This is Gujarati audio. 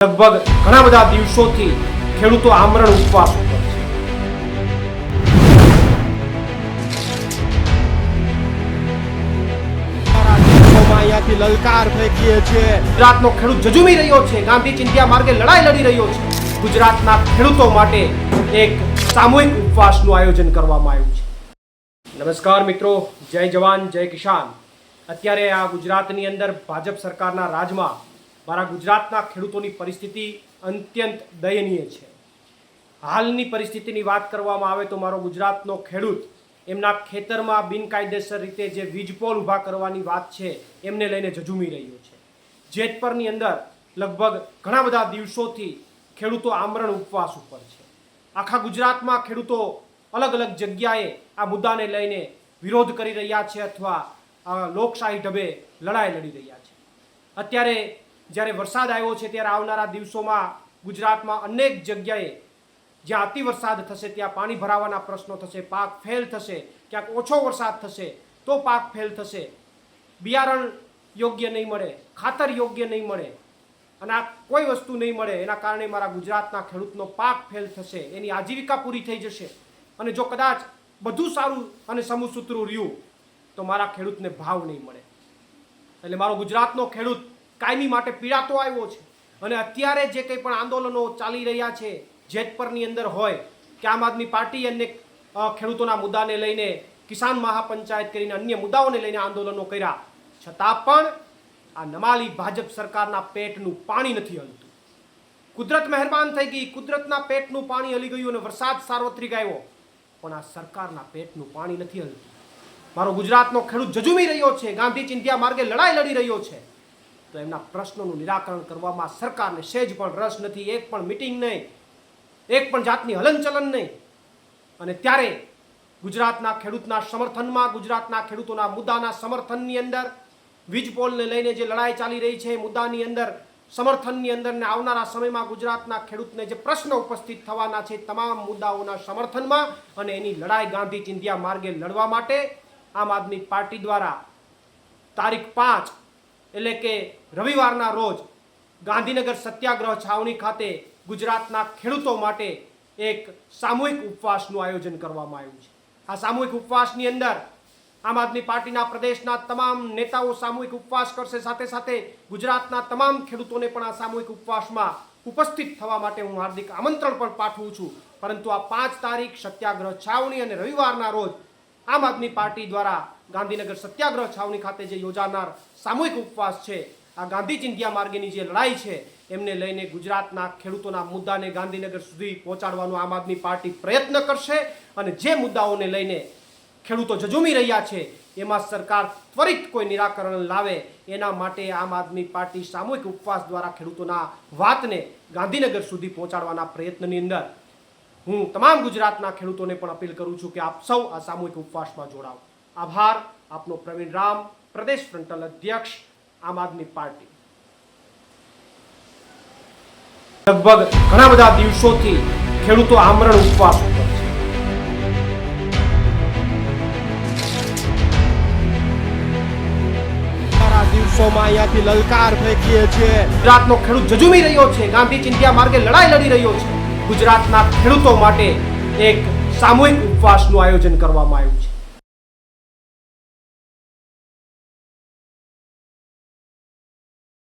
લગભગ ઘણા બધા દિવસોથી ખેડૂતો આમરણ ઉપવાસ ઉપર છે। અહીંયાથી લલકાર ફેંકીએ છીએ। ગુજરાતનો ખેડૂત ઝઝૂમી રહ્યો છે, ગાંધી ચિંધ્યા માર્ગે લડાઈ લડી રહ્યો છે। ગુજરાતના ખેડૂતો માટે એક સામૂહિક ઉપવાસનું આયોજન કરવામાં આવ્યું છે। નમસ્કાર મિત્રો, જય જવાન જય કિસાન। અત્યારે આ ગુજરાતની અંદર ભાજપ સરકારના રાજમાં મારા ગુજરાતના ખેડૂતોની પરિસ્થિતિ અત્યંત દયનીય છે। હાલની પરિસ્થિતિની વાત કરવામાં આવે તો મારો ગુજરાતનો ખેડૂત એમના ખેતરમાં બિનકાયદેસર રીતે જે વીજપોલ ઊભા કરવાની વાત છે એમને લઈને ઝઝૂમી રહ્યો છે। જેતપરની અંદર લગભગ ઘણા બધા દિવસોથી ખેડૂતો આમરણ ઉપવાસ ઉપર છે। આખા ગુજરાતમાં ખેડૂતો અલગ અલગ જગ્યાએ આ મુદ્દાને લઈને વિરોધ કરી રહ્યા છે અથવા લોકશાહી ઢબે લડાઈ લડી રહ્યા છે। અત્યારે જ્યારે વરસાદ આવ્યો છે ત્યારે આવનારા દિવસોમાં ગુજરાતમાં અનેક જગ્યાએ જ્યાં અતિવરસાદ થશે ત્યાં પાણી ભરાવાના પ્રશ્નો થશે, પાક ફેલ થશે, ક્યાંક ઓછો વરસાદ થશે તો પાક ફેલ થશે, બિયારણ યોગ્ય નહીં મળે, ખાતર યોગ્ય નહીં મળે અને આ કોઈ વસ્તુ નહીં મળે, એના કારણે મારા ગુજરાતના ખેડૂતનો પાક ફેલ થશે, એની આજીવિકા પૂરી થઈ જશે। અને જો કદાચ બધું સારું અને સમુસૂત્રું રહ્યું તો મારા ખેડૂતને ભાવ નહીં મળે। એટલે મારો ગુજરાતનો ખેડૂત કાયમી માટે પીડાતો આવ્યો છે। અને અત્યારે જે કંઈ પણ આંદોલનો ચાલી રહ્યા છે જેતપરની અંદર હોય કે આમ આદમી પાર્ટી અને ખેડૂતોના મુદ્દાને લઈને કિસાન મહાપંચાયત કરીને અન્ય મુદ્દાઓને લઈને આંદોલનો કર્યા છતાં પણ આ નમાલી ભાજપ સરકારના પેટનું પાણી નથી હલતું। કુદરત મહેરબાન થઈ ગઈ, કુદરતના પેટનું પાણી હલી ગયું અને વરસાદ સાર્વત્રિક આવ્યો, પણ આ સરકારના પેટનું પાણી નથી હલતું। મારો ગુજરાતનો ખેડૂત ઝઝૂમી રહ્યો છે, ગાંધી ચિંધ્યા માર્ગે લડાઈ લડી રહ્યો છે, તો એમના પ્રશ્નોનું નિરાકરણ કરવામાં સરકારને સહેજ પણ રસ નથી। એક પણ મિટિંગ નહીં, એક પણ જાતની હલનચલન નહીં। અને ત્યારે ગુજરાતના ખેડૂતના સમર્થનમાં, ગુજરાતના ખેડૂતોના મુદ્દાના સમર્થનની અંદર વીજપોલને લઈને જે લડાઈ ચાલી રહી છે મુદ્દાની અંદર સમર્થનની અંદર ને આવનારા સમયમાં ગુજરાતના ખેડૂતને જે પ્રશ્નો ઉપસ્થિત થવાના છે તમામ મુદ્દાઓના સમર્થનમાં અને એની લડાઈ ગાંધી ચિંધ્યા માર્ગે લડવા માટે આમ આદમી પાર્ટી દ્વારા તારીખ 5 એટલે કે રવિવારના રોજ ગાંધીનગર સત્યાગ્રહ છાવણી ખાતે ગુજરાતના ખેડૂતો માટે એક સામૂહિક ઉપવાસનું આયોજન કરવામાં આવ્યું છે। આ સામૂહિક ઉપવાસની અંદર આમ આદમી પાર્ટીના પ્રદેશના તમામ નેતાઓ સામૂહિક ઉપવાસ કરશે, સાથે સાથે ગુજરાતના તમામ ખેડૂતોને પણ આ સામૂહિક ઉપવાસમાં ઉપસ્થિત થવા માટે હું હાર્દિક આમંત્રણ પણ પાઠવું છું। પરંતુ આ 5 તારીખ સત્યાગ્રહ છાવણી અને રવિવારના રોજ આમ આદમી પાર્ટી દ્વારા ગાંધીનગર સત્યાગ્રહ છાવણી ખાતે જે યોજાનાર સામૂહિક ઉપવાસ છે, આ ગાંધી ચિંધ્યા માર્ગેની જે લડાઈ છે એમને લઈને ગુજરાતના ખેડૂતોના મુદ્દાને ગાંધીનગર સુધી પહોંચાડવાનો આમ આદમી પાર્ટી પ્રયત્ન કરશે। અને જે મુદ્દાઓને લઈને ખેડૂતો ઝઝૂમી રહ્યા છે એમાં સરકાર ત્વરિત કોઈ નિરાકરણ લાવે એના માટે આમ આદમી પાર્ટી સામૂહિક ઉપવાસ દ્વારા ખેડૂતોના વાતને ગાંધીનગર સુધી પહોંચાડવાના પ્રયત્નની અંદર હું તમામ ગુજરાતના ખેડૂતોને પણ અપીલ કરું છું કે આપ સૌ આ સામૂહિક ઉપવાસમાં જોડાઓ। આભાર આપનો। પ્રવીણ રામ, પ્રદેશ ફ્રન્ટલ અધ્યક્ષ, આમ આદમી પાર્ટી। લગભગ ઘણા બધા દિવસોથી ખેડૂતો આમરણ ઉપવાસ ઉપર છે। દિવસોમાં અહીંયાથી લલકાર ફેંકીએ છીએ। ગુજરાતનો ખેડૂત ઝઝૂમી રહ્યો છે, ગાંધી ચિંધ્યા માર્ગે લડાઈ લડી રહ્યો છે। ગુજરાતના ખેડૂતો માટે એક સામૂહિક ઉપવાસનું આયોજન કરવામાં આવ્યું છે।